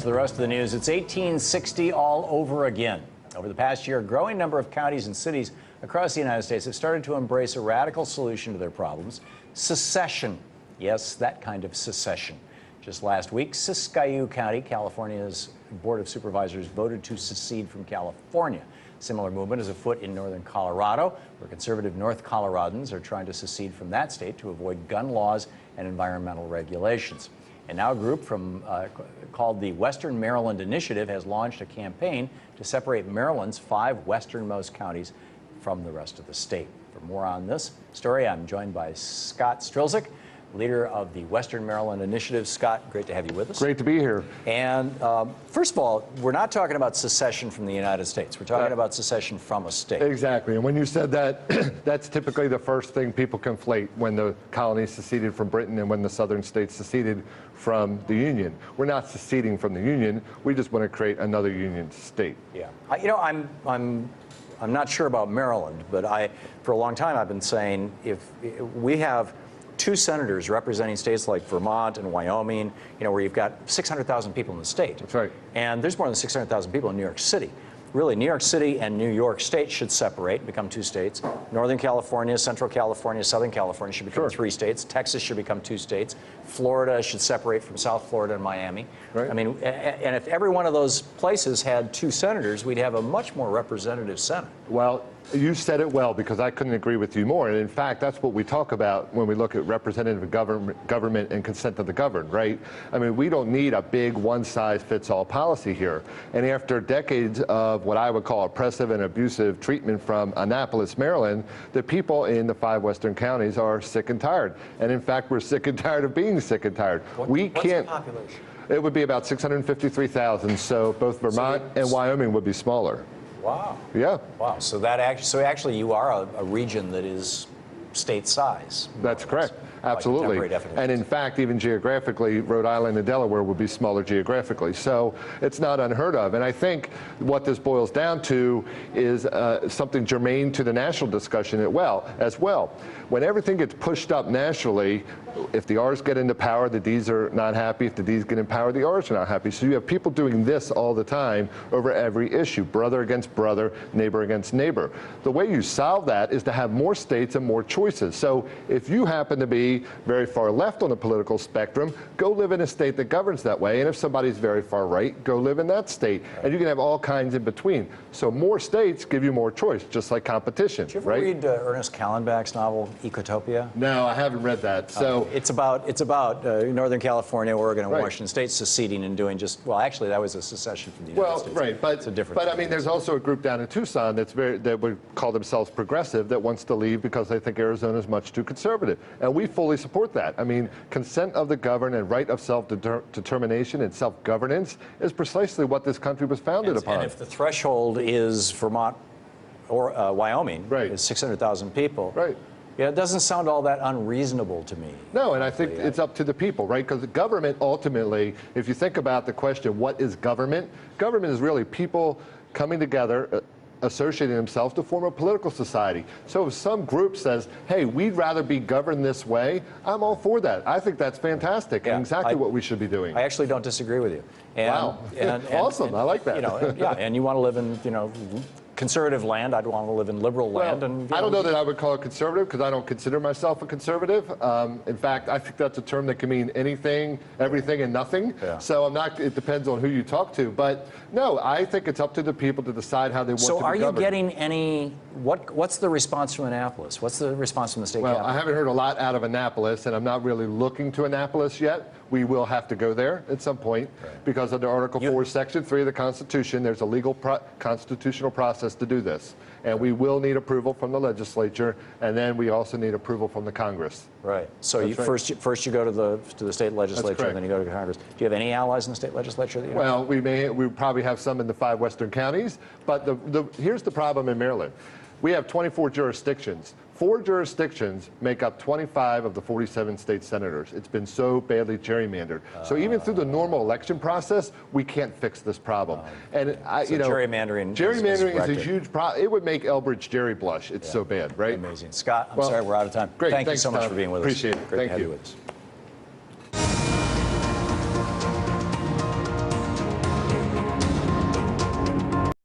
The rest of the news, it's 1860 all over again. Over the past year, a growing number of counties and cities across the United States have started to embrace a radical solution to their problems: secession. Yes, that kind of secession. Just last week, Siskiyou County, California's Board of Supervisors voted to secede from California. Similar movement is afoot in northern Colorado, where conservative North Coloradans are trying to secede from that state to avoid gun laws and environmental regulations. And now a group called the Western Maryland Initiative has launched a campaign to separate Maryland's 5 westernmost counties from the rest of the state. For more on this story, I'm joined by Scott Strelczyk, leader of the Western Maryland Initiative. Scott, great to have you with us. Great to be here. And first of all, we're not talking about secession from the United States. We're talking about secession from a state. Exactly. And when you said that, that's typically the first thing people conflate when the colonies seceded from Britain and when the southern states seceded from the Union. We're not seceding from the Union. We just want to create another Union state. Yeah. You know, I'm not sure about Maryland, but for a long time I've been saying if we have 2 senators representing states like Vermont and Wyoming, you know, where you've got 600,000 people in the state. That's right. And there's more than 600,000 people in New York City. Really, New York City and New York State should separate, become 2 states. Northern California, Central California, Southern California should become 3 states. Texas should become 2 states. Florida should separate from South Florida and Miami. Right. I mean, and if every one of those places had 2 senators, we'd have a much more representative Senate. Well, you said it well, because I couldn't agree with you more. And in fact, that's what we talk about when we look at representative government and consent of the governed, right? I mean, we don't need a big one-size-fits-all policy here. And after decades of what I would call oppressive and abusive treatment from Annapolis, Maryland, the people in the 5 western counties are sick and tired. And in fact, we're sick and tired of being sick and tired. What's the population? It would be about 653,000, so both Vermont and Wyoming would be smaller. Wow. Yeah. Wow. So that actually you are a region that is state size. That's correct. Absolutely. And in fact, even geographically, Rhode Island and Delaware would be smaller geographically. So it's not unheard of. And I think what this boils down to is something germane to the national discussion as well. When everything gets pushed up nationally, if the R's get into power, the D's are not happy. If the D's get in power, the R's are not happy. So you have people doing this all the time over every issue, brother against brother, neighbor against neighbor. The way you solve that is to have more states and more choices. So if you happen to be very far left on the political spectrum, go live in a state that governs that way. And if somebody's very far right, go live in that state. And you can have all kinds in between. So more states give you more choice, just like competition. Did you ever right? read Ernest Callenbach's novel Ecotopia? No, I haven't read that. So it's about Northern California, Oregon, and right. Washington State seceding and doing well, actually, that was a secession from the United States. Right, but it's a different. But I mean, there's also a group down in Tucson that would call themselves progressive that wants to leave because they think Arizona is much too conservative, and we fully support that. I mean, consent of the governed and right of self-determination and self-governance is precisely what this country was founded upon. And if the threshold is Vermont or Wyoming, right. is 600,000 people, right. Yeah, it doesn't sound all that unreasonable to me. No, and I think it's up to the people, right? Because the government ultimately, if you think about the question, what is government? Government is really people coming together, associating themselves to form a political society. So if some group says, hey, we'd rather be governed this way, I'm all for that. I think that's fantastic and exactly what we should be doing. I actually don't disagree with you. And, wow. Awesome. I like that. You know, yeah, and you want to live in, conservative land. I'd want to live in liberal land. And I don't know that I would call it conservative because I don't consider myself a conservative. In fact, I think that's a term that can mean anything, everything, and nothing. Yeah. So I'm not. It depends on who you talk to. But no, I think it's up to the people to decide how they want to be governed. So are you getting any? What's the response from Annapolis? What's the response from the state capital? Well, I haven't heard a lot out of Annapolis, and I'm not really looking to Annapolis yet. We will have to go there at some point because under Article 4, Section 3 of the Constitution, there's a legal constitutional process to do this. And we will need approval from the legislature, and then we also need approval from the Congress. Right. So first you go to the state legislature, and then you go to Congress. Do you have any allies in the state legislature that you know? Well, we probably have some in the 5 western counties, but here's the problem in Maryland. We have 24 jurisdictions. 4 jurisdictions make up 25 of the 47 state senators. It's been so badly gerrymandered. So even through the normal election process, we can't fix this problem. And gerrymandering is a huge problem. It would make Elbridge Jerry blush. It's so bad, right? Amazing. Scott, I'm sorry, we're out of time. Great. Thank Thanks, you so much Tom. for being with us. Appreciate it. Great Thank to have you. you with us.